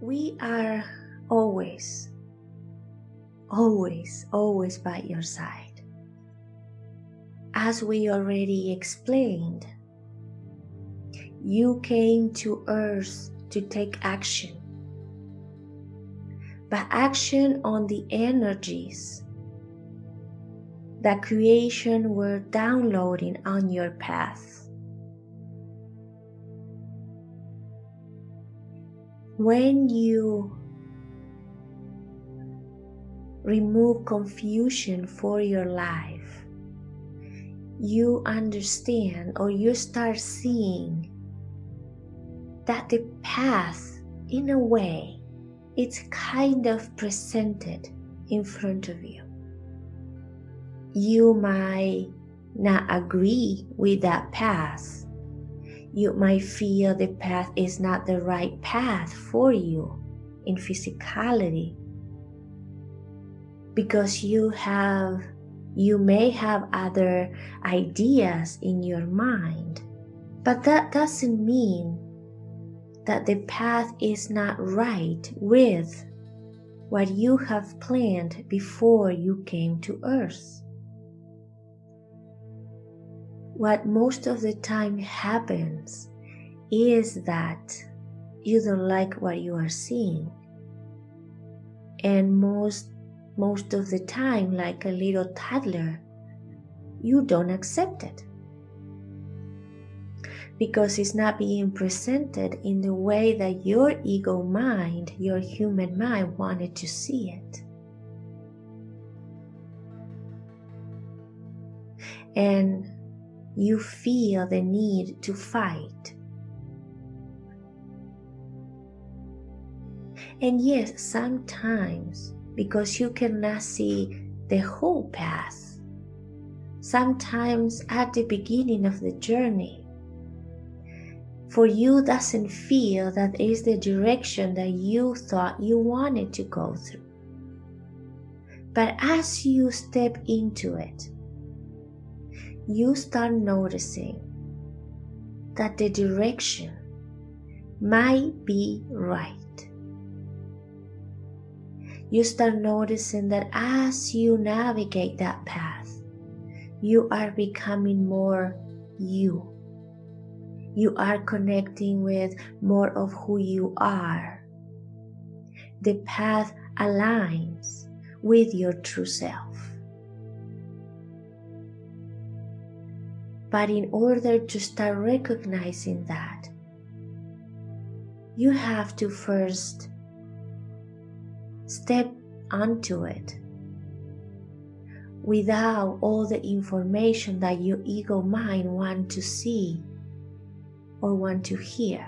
We are always, always by your side. As we already explained, you came to Earth to take action, but action on the energies that creation were downloading on your path. When you remove confusion for your life, you understand, or you start seeing that the path, in a way, it's kind of presented in front of you. You might not agree with that path. You might feel the path is not the right path for you in physicality, because you may have other ideas in your mind. But that doesn't mean that the path is not right with what you have planned before you came to Earth. What most of the time happens is that you don't like what you are seeing. And most of the time, like a little toddler, you don't accept it, because it's not being presented in the way that your ego mind, your human mind, wanted to see it. And you feel the need to fight. And yes, sometimes, because you cannot see the whole path, sometimes at the beginning of the journey, for you doesn't feel that is the direction that you thought you wanted to go through. But as you step into it, you start noticing that the direction might be right. You start noticing that as you navigate that path, you are becoming more you. You are connecting with more of who you are. The path aligns with your true self. But in order to start recognizing that, you have to first step onto it without all the information that your ego mind wants to see or want to hear.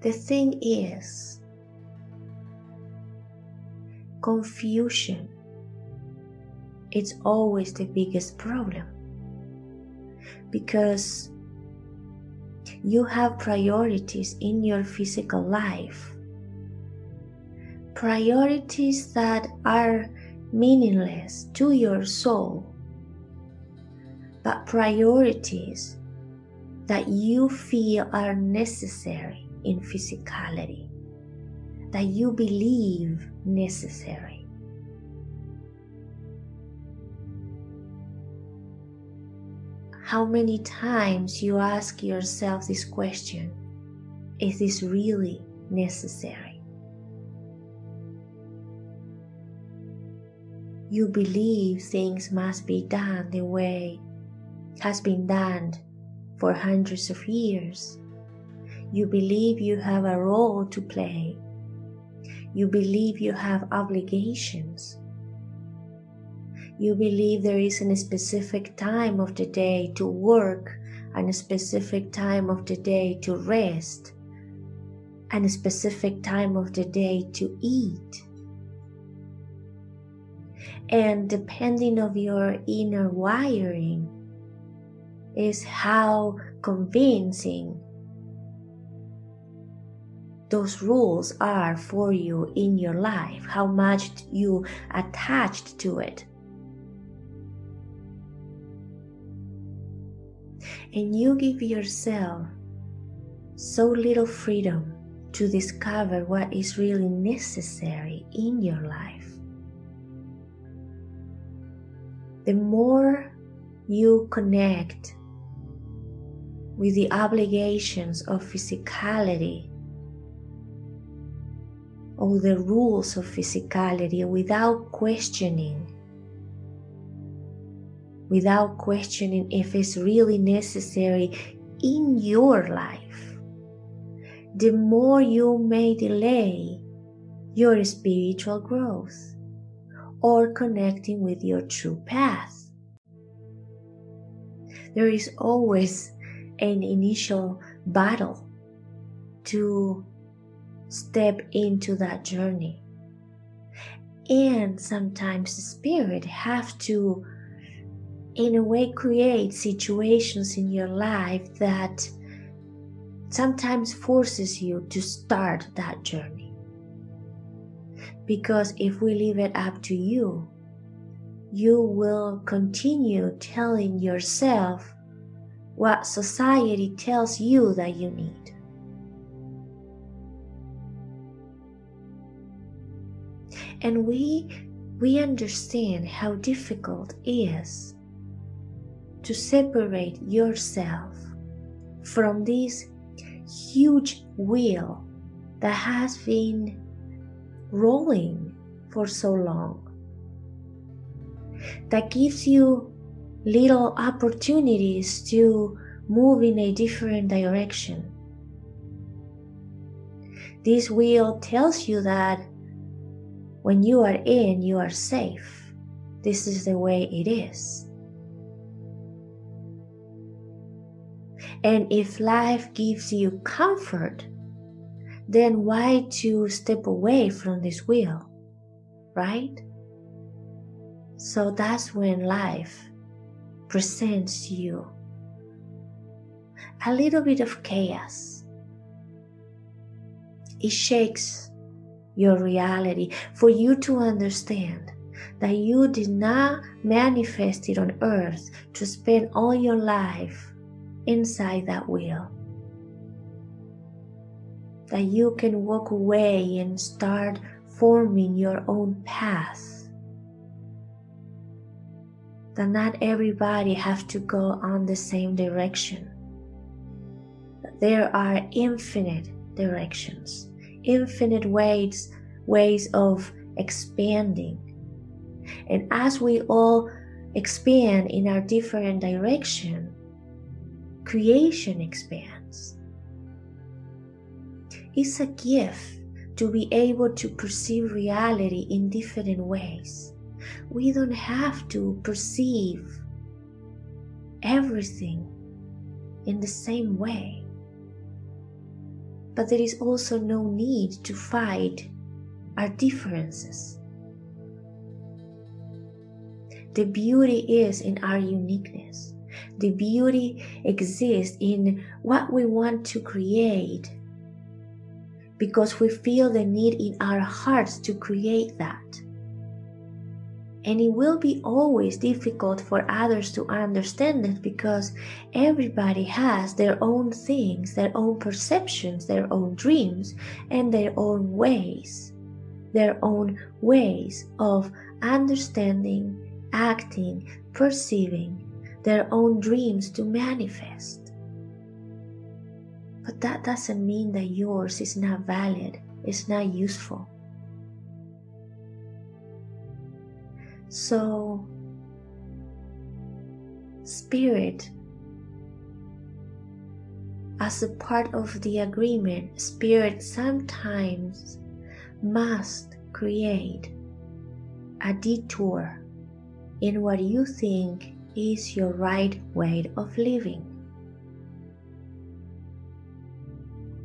The thing is, confusion, it's always the biggest problem, because you have priorities in your physical life, priorities that are meaningless to your soul, but priorities that you feel are necessary in physicality, that you believe necessary. How many times you ask yourself this question, is this really necessary? You believe things must be done the way has been done for hundreds of years. You believe you have a role to play. You believe you have obligations. You believe there is a specific time of the day to work, and a specific time of the day to rest, and a specific time of the day to eat. And depending on your inner wiring is how convincing those rules are for you in your life, how much you attached to it. And you give yourself so little freedom to discover what is really necessary in your life. The more you connect with the obligations of physicality or the rules of physicality without questioning if it's really necessary in your life, the more you may delay your spiritual growth or connecting with your true path. There is always an initial battle to step into that journey. And sometimes the spirit have to, in a way, create situations in your life that sometimes forces you to start that journey. Because if we leave it up to you, you will continue telling yourself what society tells you that you need. And we understand how difficult it is to separate yourself from this huge wheel that has been rolling for so long, that gives you little opportunities to move in a different direction. This wheel tells you that when you are in, you are safe. This is the way it is. And if life gives you comfort, then why to step away from this wheel, right? So that's when life presents you a little bit of chaos. It shakes your reality for you to understand that you did not manifest it on earth to spend all your life inside that wheel. That you can walk away and start forming your own path. That not everybody has to go on the same direction. That there are infinite directions, infinite ways of expanding. And as we all expand in our different direction, creation expands. It's a gift to be able to perceive reality in different ways. We don't have to perceive everything in the same way. But there is also no need to fight our differences. The beauty is in our uniqueness. The beauty exists in what we want to create, because we feel the need in our hearts to create that. And it will be always difficult for others to understand it, because everybody has their own things, their own perceptions, their own dreams, and their own ways of understanding, acting, perceiving their own dreams to manifest. But that doesn't mean that yours is not valid, it's not useful. So, Spirit, as a part of the agreement, Spirit sometimes must create a detour in what you think is your right way of living.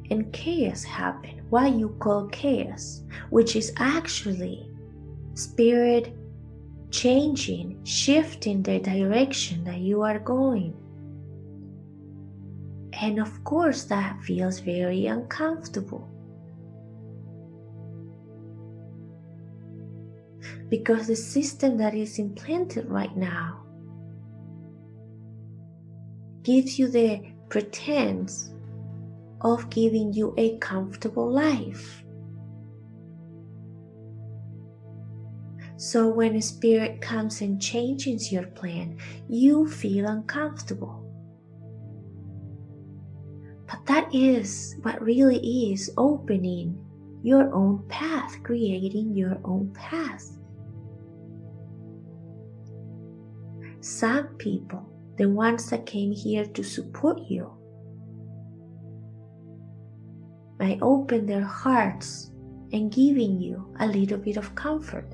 And chaos happens, what you call chaos, which is actually Spirit changing, shifting the direction that you are going. And of course that feels very uncomfortable, because the system that is implanted right now gives you the pretense of giving you a comfortable life. So when a spirit comes and changes your plan, you feel uncomfortable. But that is what really is opening your own path, creating your own path. Some people, the ones that came here to support you, might open their hearts and giving you a little bit of comfort.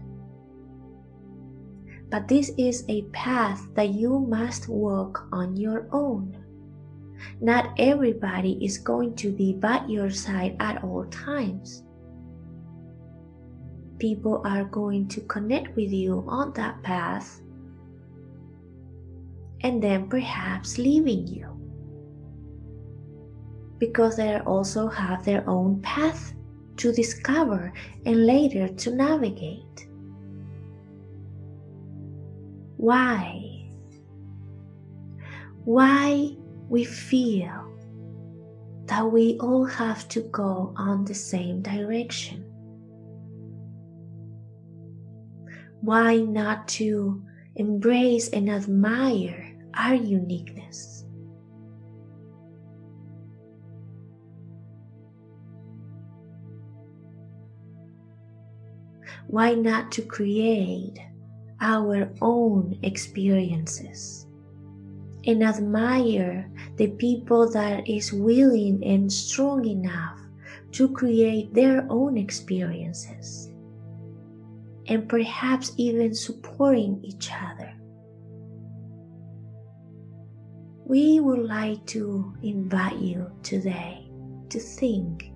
But this is a path that you must walk on your own. Not everybody is going to be by your side at all times. People are going to connect with you on that path and then perhaps leaving you, because they also have their own path to discover and later to navigate. Why we feel that we all have to go on the same direction? Why not to embrace and admire our uniqueness? Why not to create our own experiences and admire the people that is willing and strong enough to create their own experiences, and perhaps even supporting each other? We would like to invite you today to think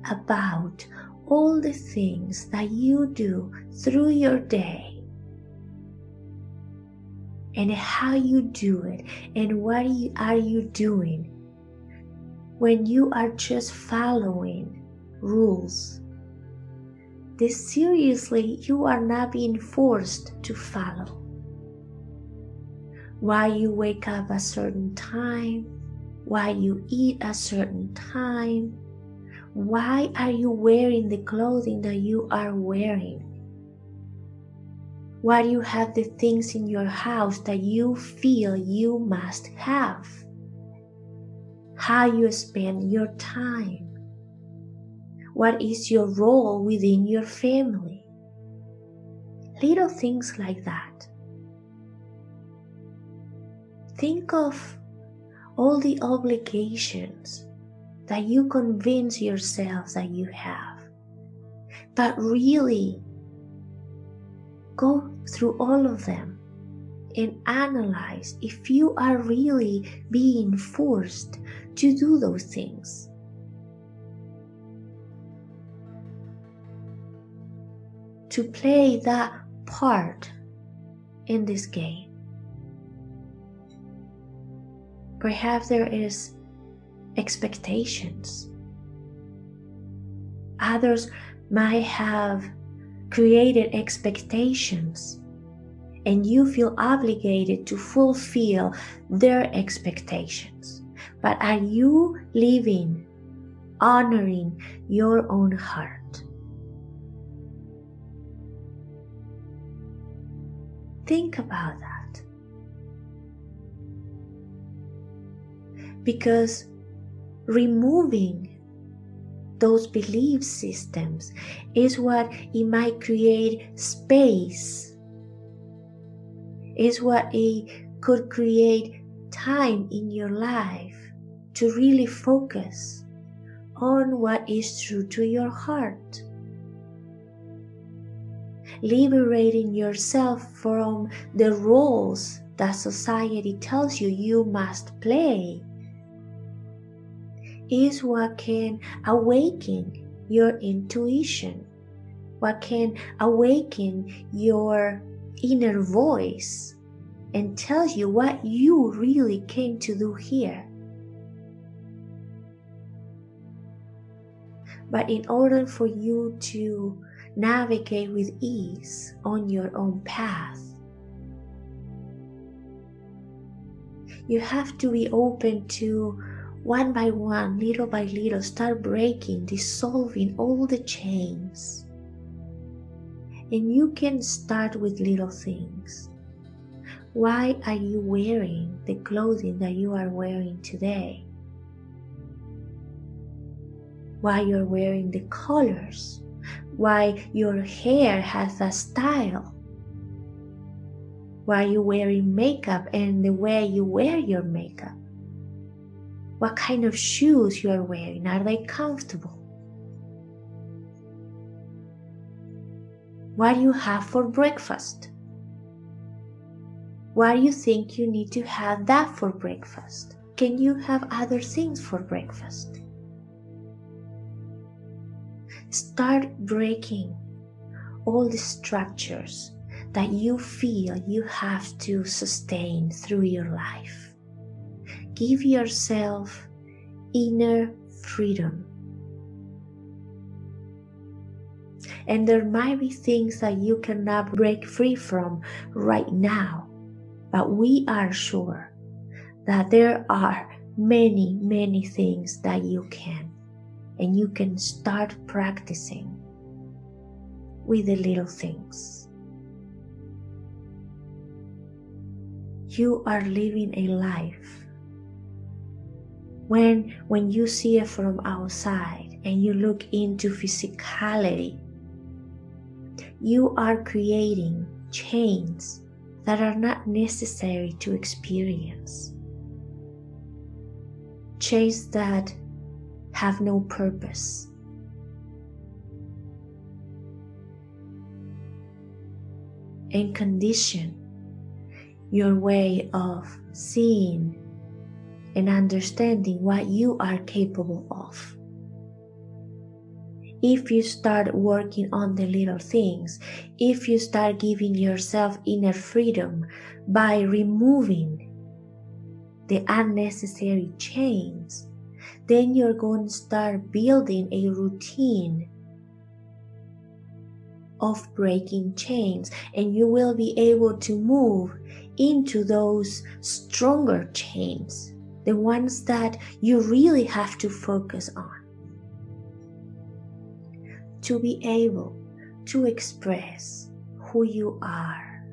about all the things that you do through your day and how you do it and what are you doing when you are just following rules. This seriously, you are not being forced to follow. Why you wake up a certain time, why you eat a certain time, why are you wearing the clothing that you are wearing, why you have the things in your house that you feel you must have, how you spend your time, what is your role within your family, little things like that. Think of all the obligations that you convince yourself that you have, but really go through all of them and analyze if you are really being forced to do those things. To play that part in this game. Perhaps there is expectations. Others might have created expectations and you feel obligated to fulfill their expectations. But are you living, honoring your own heart? Think about that. Because removing those belief systems is what it might create space, is what it could create time in your life to really focus on what is true to your heart. Liberating yourself from the roles that society tells you you must play is what can awaken your intuition, what can awaken your inner voice and tell you what you really came to do here. But in order for you to navigate with ease on your own path, you have to be open to one by one, little by little, start breaking, dissolving all the chains. And you can start with little things. Why are you wearing the clothing that you are wearing today? Why you're wearing the colors? Why your hair has a style? Why you're wearing makeup and the way you wear your makeup? What kind of shoes you are wearing? Are they comfortable? What do you have for breakfast? Why do you think you need to have that for breakfast? Can you have other things for breakfast? Start breaking all the structures that you feel you have to sustain through your life. Give yourself inner freedom. And there might be things that you cannot break free from right now, but we are sure that there are many, many things that you can, and you can start practicing with the little things. You are living a life. When you see it from outside and you look into physicality, you are creating chains that are not necessary to experience. Chains that have no purpose. And condition your way of seeing and understanding what you are capable of. If you start working on the little things, if you start giving yourself inner freedom by removing the unnecessary chains, then you're going to start building a routine of breaking chains, and you will be able to move into those stronger chains, the ones that you really have to focus on, to be able to express who you are.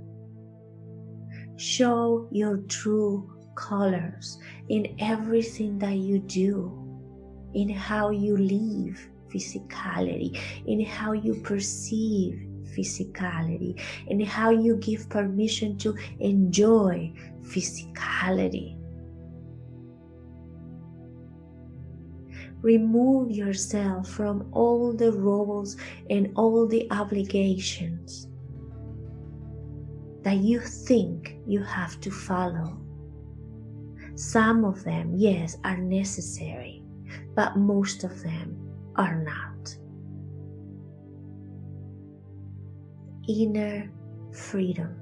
Show your true colors in everything that you do, in how you live physicality, in how you perceive physicality, in how you give permission to enjoy physicality. Remove yourself from all the roles and all the obligations that you think you have to follow. Some of them, yes, are necessary, but most of them are not. Inner freedom,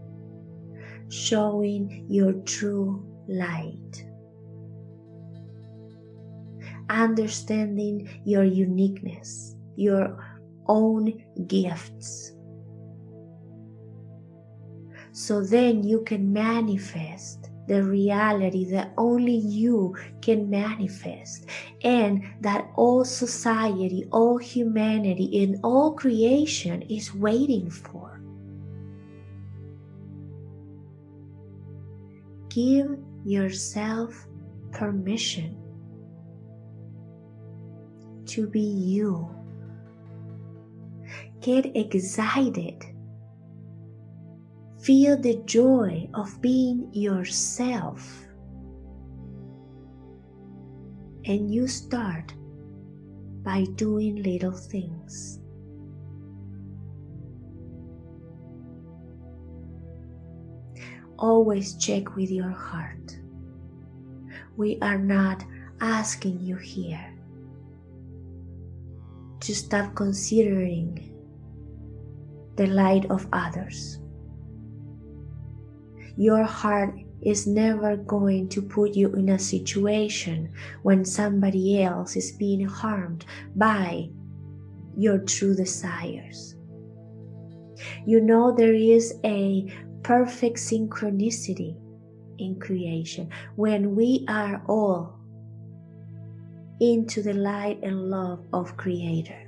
showing your true light. Understanding your uniqueness, your own gifts. So then you can manifest the reality that only you can manifest, and that all society, all humanity, and all creation is waiting for. Give yourself permission to be you. Get excited. Feel the joy of being yourself. And you start by doing little things. Always check with your heart. We are not asking you here to stop considering the light of others. Your heart is never going to put you in a situation when somebody else is being harmed by your true desires. You know there is a perfect synchronicity in creation when we are all into the light and love of Creator.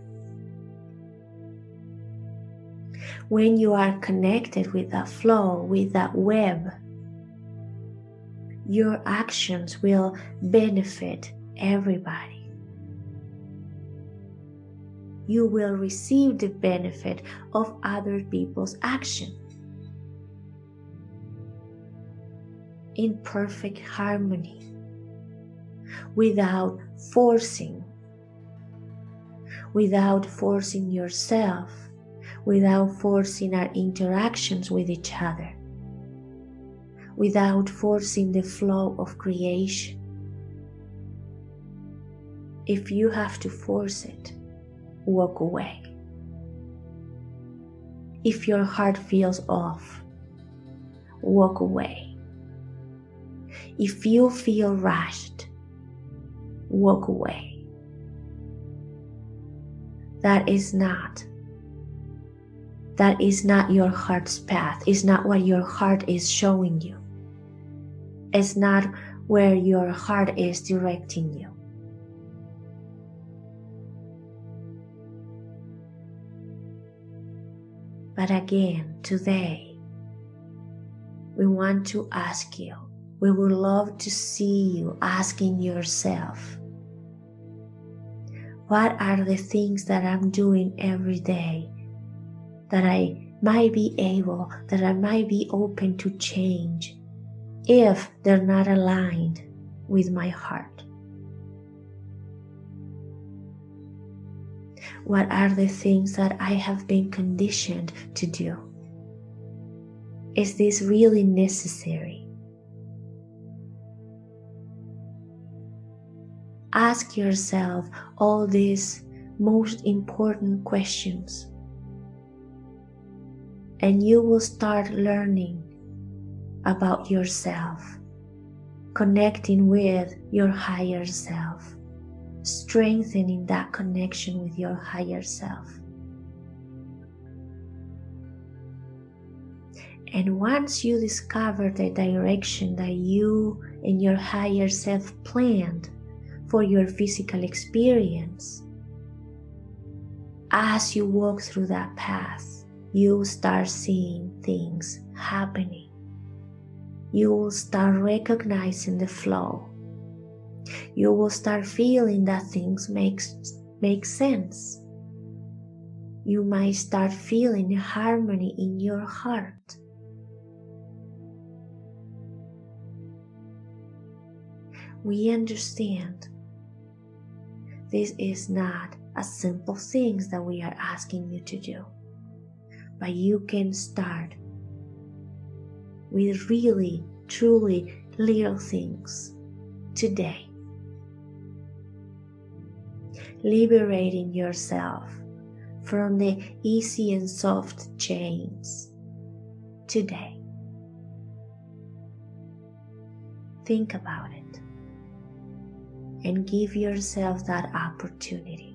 When you are connected with that flow, with that web, your actions will benefit everybody. You will receive the benefit of other people's action in perfect harmony, without forcing yourself, without forcing our interactions with each other, without forcing the flow of creation. If you have to force it, walk away. If your heart feels off, walk away. If you feel rushed, walk away. That is not your heart's path. It's not what your heart is showing you. It's not where your heart is directing you. But again, today, we want to ask you, we would love to see you asking yourself, what are the things that I'm doing every day that I might be open to change if they're not aligned with my heart? What are the things that I have been conditioned to do? Is this really necessary? Ask yourself all these most important questions, and you will start learning about yourself, connecting with your higher self, strengthening that connection with your higher self. And once you discover the direction that you and your higher self planned for your physical experience, as you walk through that path, you will start seeing things happening. You will start recognizing the flow. You will start feeling that things make sense. You might start feeling harmony in your heart. We understand this is not a simple things that we are asking you to do, but you can start with really, truly little things today. Liberating yourself from the easy and soft chains today. Think about it and give yourself that opportunity.